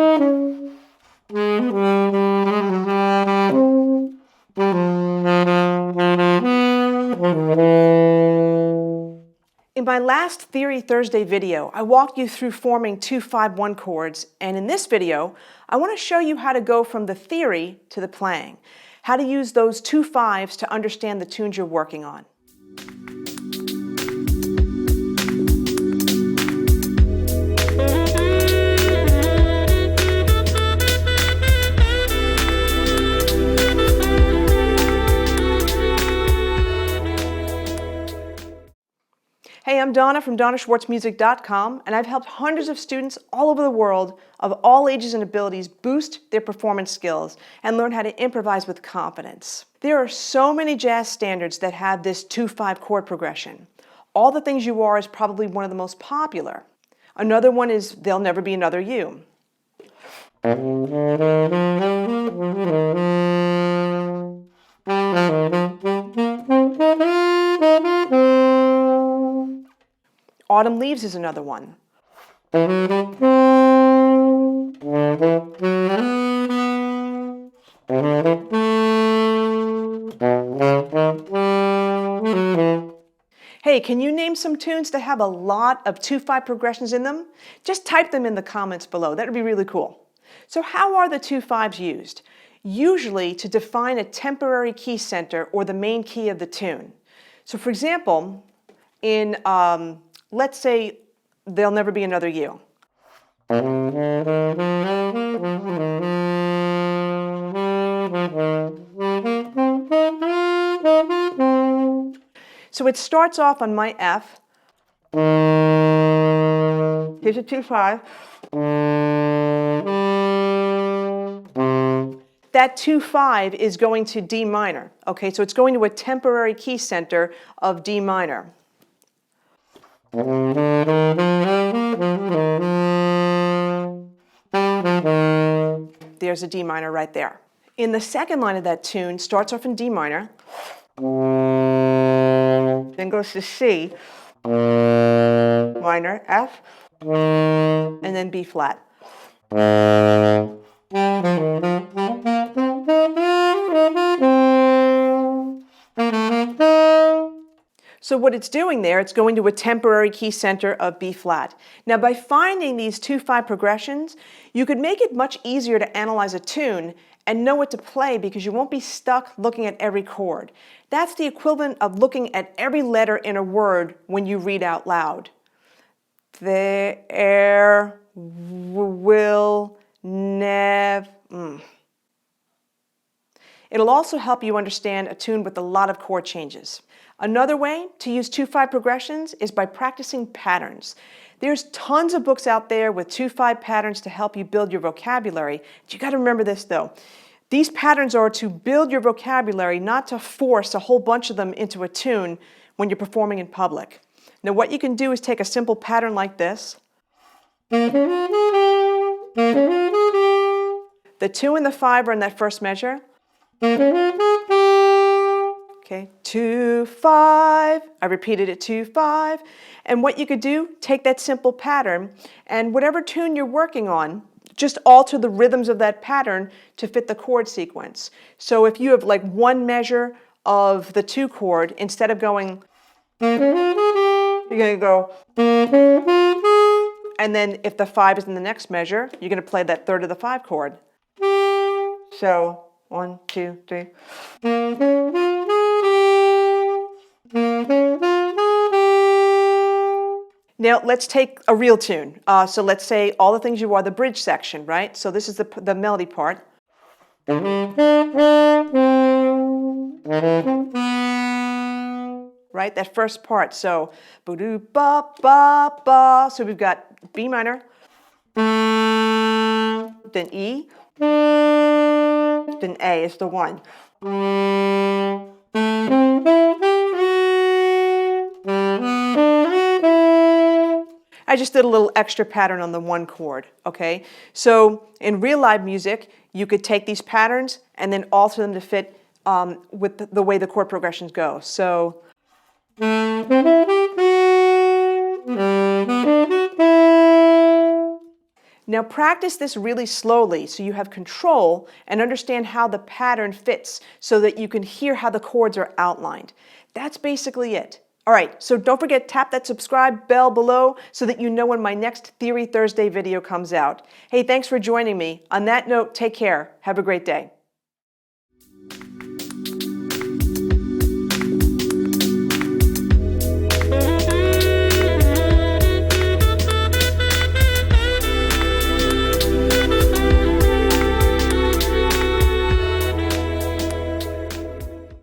In my last Theory Thursday video, I walked you through forming 2-5-1 chords, and in this video, I want to show you how to go from the theory to the playing, how to use those 2 5s to understand the tunes you're working on. Hey, I'm Donna from DonnaSchwartzMusic.com, and I've helped hundreds of students all over the world of all ages and abilities boost their performance skills and learn how to improvise with confidence. There are so many jazz standards that have this 2-5 chord progression. All the Things You Are is probably one of the most popular. Another one is There'll Never Be Another You. Autumn Leaves is another one. Hey, can you name some tunes that have a lot of 2-5 progressions in them? Just type them in the comments below. That would be really cool. So how are the 2 5s used? Usually to define a temporary key center or the main key of the tune. So for example, in let's say There'll Never Be Another You. So it starts off on my F. Here's a 2-5. That 2-5 is going to D minor. Okay, so it's going to a temporary key center of D minor. There's a D minor right there. In the second line of that tune, starts off in D minor, then goes to C minor, F, and then B flat. So what it's doing there, it's going to a temporary key center of B flat. Now by finding these 2-5 progressions, you could make it much easier to analyze a tune and know what to play because you won't be stuck looking at every chord. That's the equivalent of looking at every letter in a word when you read out loud. There will never. It'll also help you understand a tune with a lot of chord changes. Another way to use 2-5 progressions is by practicing patterns. There's tons of books out there with 2-5 patterns to help you build your vocabulary. You got to remember this though. These patterns are to build your vocabulary, not to force a whole bunch of them into a tune when you're performing in public. Now what you can do is take a simple pattern like this. The 2 and the 5 are in that first measure. Okay, 2-5, I repeated it 2-5, and what you could do, take that simple pattern, and whatever tune you're working on, just alter the rhythms of that pattern to fit the chord sequence. So if you have like one measure of the 2 chord, instead of going, you're going to go, and then if the 5 is in the next measure, you're going to play that third of the 5 chord. So 1, 2, 3. Now let's take a real tune. So let's say All the Things You Are, the bridge section, right? So this is the melody part. Right, that first part. So ba-do-ba-ba-ba. So we've got B minor, then E, then A is the 1. I just did a little extra pattern on the 1 chord, okay? So in real live music, you could take these patterns and then alter them to fit with the way the chord progressions go. So Now practice this really slowly so you have control and understand how the pattern fits so that you can hear how the chords are outlined. That's basically it. All right, so don't forget, tap that subscribe bell below so that you know when my next Theory Thursday video comes out. Hey, thanks for joining me. On that note, take care. Have a great day.